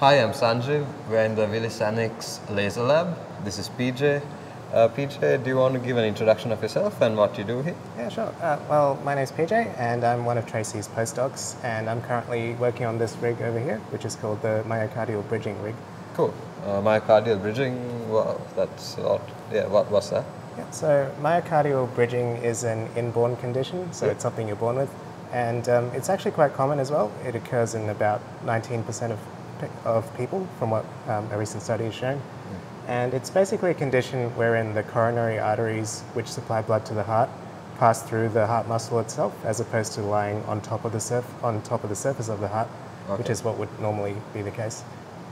Hi, I'm Sanjeev. We're in the Vijayaratnam Laser Lab. This is PJ. PJ, do you want to give an introduction of yourself and what you do here? Yeah, sure. Well, my name's PJ and I'm one of Tracy's postdocs, and I'm currently working on this rig over here, which is called the myocardial bridging rig. Cool. Myocardial bridging, wow, that's a lot. Yeah, what's that? Yeah, so myocardial bridging is an inborn condition, so it's something you're born with, and it's actually quite common as well. It occurs in about 19% of people, from what a recent study has shown. And it's basically a condition wherein the coronary arteries, which supply blood to the heart, pass through the heart muscle itself, as opposed to lying on top of the surface of the heart, which is what would normally be the case.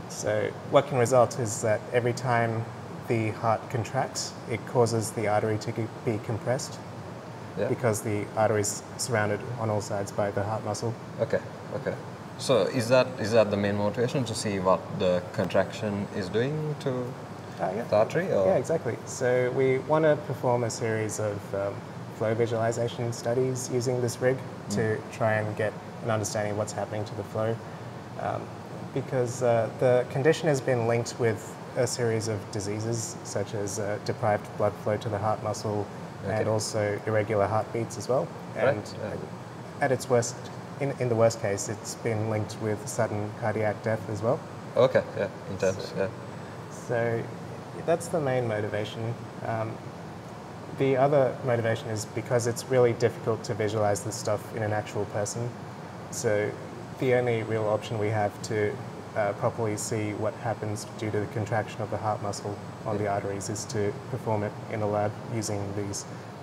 So what can result is that every time the heart contracts, it causes the artery to be compressed, because the artery is surrounded on all sides by the heart muscle. Okay. So is that the main motivation, to see what the contraction is doing to the artery? Or? Yeah, exactly. So we want to perform a series of flow visualization studies using this rig to try and get an understanding of what's happening to the flow, because the condition has been linked with a series of diseases such as deprived blood flow to the heart muscle, and also irregular heartbeats as well. And at its worst, in the worst case, it's been linked with sudden cardiac death as well. Okay, yeah, intense, So that's the main motivation. The other motivation is because it's really difficult to visualize this stuff in an actual person. So the only real option we have to properly see what happens due to the contraction of the heart muscle on the arteries is to perform it in the lab using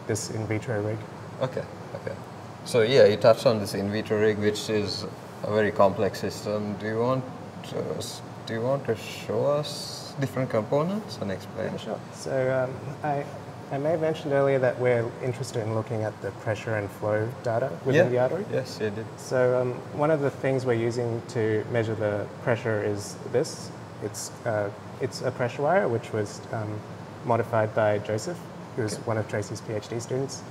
this in vitro rig. Okay. So yeah, you touched on this in vitro rig, which is a very complex system. Do you want to show us different components and explain? Yeah, sure. So I may have mentioned earlier that we're interested in looking at the pressure and flow data within the artery. Yes, you did. So one of the things we're using to measure the pressure is this. It's a pressure wire which was modified by Joseph, who's one of Tracy's PhD students.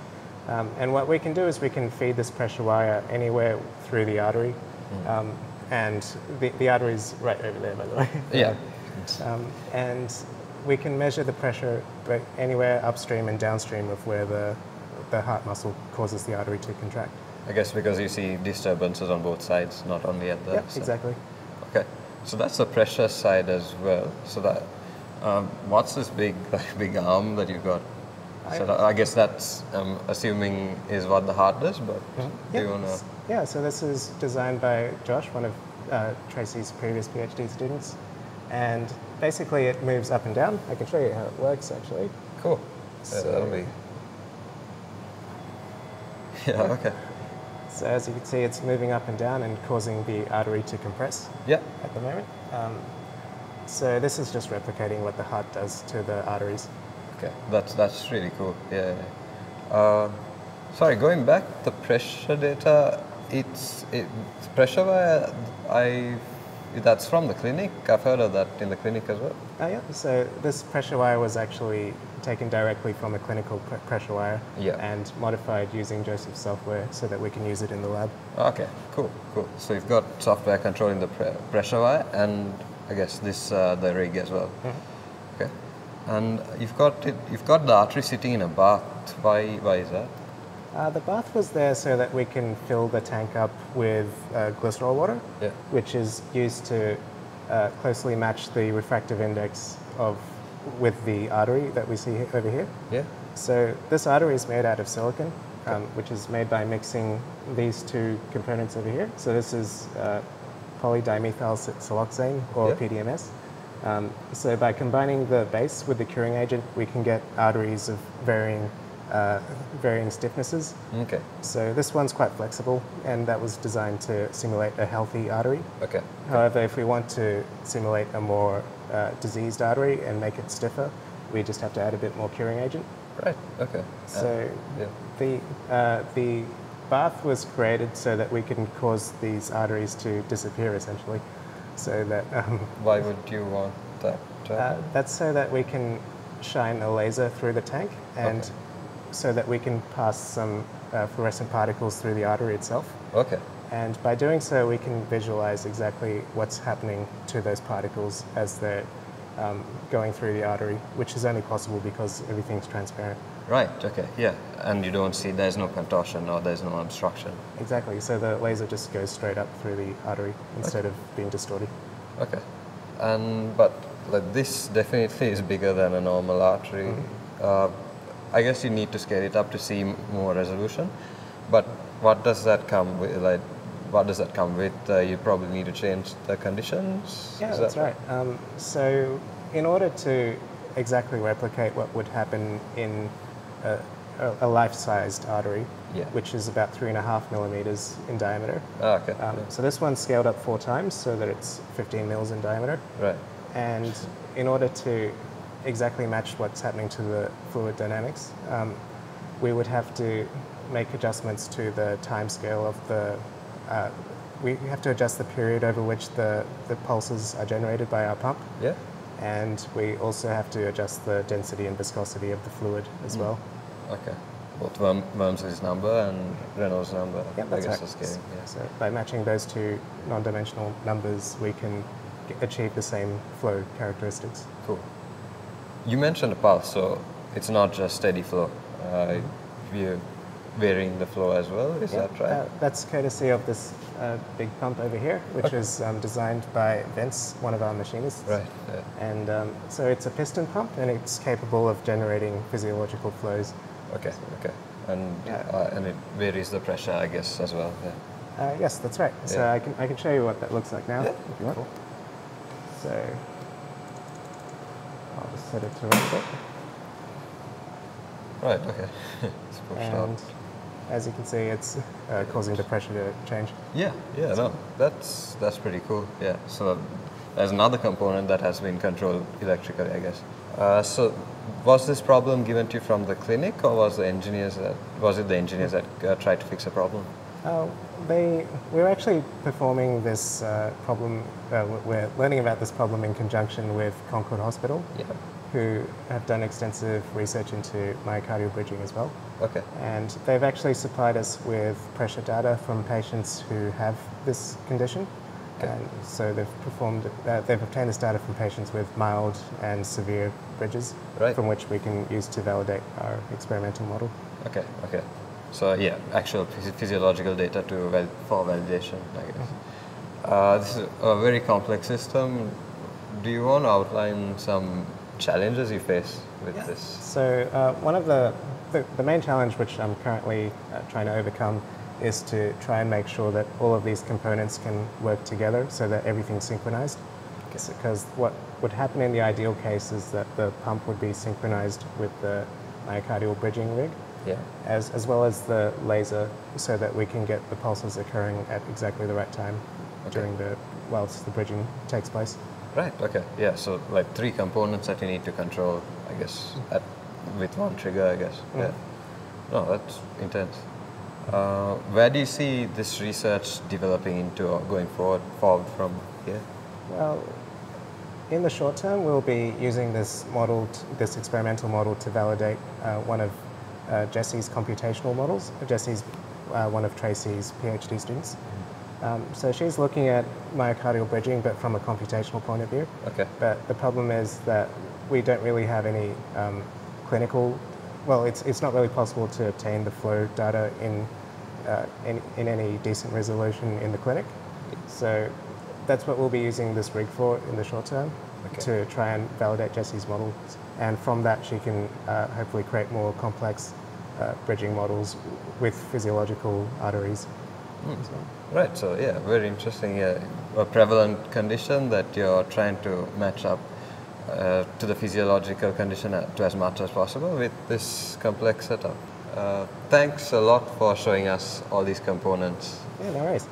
And what we can do is we can feed this pressure wire anywhere through the artery. And the artery is right over there, by the way. Yeah. And we can measure the pressure anywhere upstream and downstream of where the heart muscle causes the artery to contract. I guess because you see disturbances on both sides, not only at the... Yeah, exactly. Okay, so that's the pressure side as well. So that, what's this big arm that you got? So I guess that's, assuming, is what the heart does, but do you want to... Yeah, so this is designed by Josh, one of Tracy's previous PhD students. And basically it moves up and down. I can show you how it works, actually. Cool. So, that'll be... Yeah, okay. So as you can see, it's moving up and down and causing the artery to compress at the moment. So this is just replicating what the heart does to the arteries. Okay, that's really cool. Yeah. Sorry, going back, the pressure data, it's pressure wire. That's from the clinic. I've heard of that in the clinic as well. Yeah. So this pressure wire was actually taken directly from a clinical pressure wire and modified using Joseph's software so that we can use it in the lab. Okay, cool. So you've got software controlling the pressure wire, and I guess this the rig as well. Okay. And you've got the artery sitting in a bath. Why is that? The bath was there so that we can fill the tank up with glycerol water, which is used to closely match the refractive index with the artery that we see over here. Yeah. So this artery is made out of silicon, which is made by mixing these two components over here. So this is polydimethyl siloxane, or PDMS. So by combining the base with the curing agent, we can get arteries of varying stiffnesses. Okay. So this one's quite flexible, and that was designed to simulate a healthy artery. Okay. However, if we want to simulate a more diseased artery and make it stiffer, we just have to add a bit more curing agent. Right. Okay. So the bath was created so that we can cause these arteries to disappear, essentially. So that. Why would you want that? That's so that we can shine a laser through the tank, and so that we can pass some fluorescent particles through the artery itself. Okay. And by doing so, we can visualize exactly what's happening to those particles as they're going through the artery, which is only possible because everything's transparent. Right, okay, yeah. And you don't see, there's no contortion or there's no obstruction. Exactly, so the laser just goes straight up through the artery instead of being distorted. Okay. But like this definitely is bigger than a normal artery. I guess you need to scale it up to see more resolution. But what does that come with? Like, what does that come with? You probably need to change the conditions. Yeah, that's right. So, in order to exactly replicate what would happen in a life-sized artery, which is about 3.5 millimeters in diameter. Oh, okay. So this one's scaled up 4 times so that it's 15 mils in diameter. Right. And in order to exactly match what's happening to the fluid dynamics, we would have to make adjustments to the time scale of the. We have to adjust the period over which the pulses are generated by our pump. Yeah. And we also have to adjust the density and viscosity of the fluid as well. Okay. Both Wormsley's number and Reynolds number. Yeah, that's right. Scaling, yeah. So by matching those two non-dimensional numbers, we can achieve the same flow characteristics. Cool. You mentioned a pulse, so it's not just steady flow. You're varying the flow as well, is that right? That's courtesy of this big pump over here, which was designed by Vince, one of our machinists. Right. Yeah. And so it's a piston pump, and it's capable of generating physiological flows. Okay. Okay. And it varies the pressure, I guess, as well. Yeah. Yes, that's right. So I can show you what that looks like now, if you want. Cool. So I'll just set it to reset. Right. Okay. It's pushed And up. as you can see, it's causing the pressure to change. Yeah. Yeah. No, that's pretty cool. Yeah. So there's another component that has been controlled electrically, I guess. So was this problem given to you from the clinic, or was it the engineers that tried to fix a problem? We were actually performing this problem. We're learning about this problem in conjunction with Concord Hospital, who have done extensive research into myocardial bridging as well. Okay. And they've actually supplied us with pressure data from patients who have this condition. Okay. And so they've obtained this data from patients with mild and severe bridges, from which we can use to validate our experimental model. Okay. Okay. So yeah, actual physiological data for validation, I guess. This is a very complex system. Do you want to outline some challenges you face with this? So one of the main challenge which I'm currently trying to overcome is to try and make sure that all of these components can work together so that everything's synchronized. Because what would happen in the ideal case is that the pump would be synchronized with the myocardial bridging rig, as well as the laser, so that we can get the pulses occurring at exactly the right time whilst the bridging takes place. Right, okay. Yeah, so like 3 components that you need to control, I guess, with one trigger, I guess. Yeah. No, that's intense. Where do you see this research developing into or going forward from here? Well, in the short term, we'll be using this model, this experimental model, to validate one of Jesse's computational models. Jesse's one of Tracy's PhD students. So she's looking at myocardial bridging, but from a computational point of view. Okay. But the problem is that we don't really have any clinical. Well, it's not really possible to obtain the flow data in any decent resolution in the clinic. So that's what we'll be using this rig for in the short term, to try and validate Jesse's models. And from that, she can hopefully create more complex bridging models with physiological arteries. Right, so yeah, very interesting. Yeah, a prevalent condition that you're trying to match up to the physiological condition to as much as possible with this complex setup. Thanks a lot for showing us all these components. Yeah, no worries.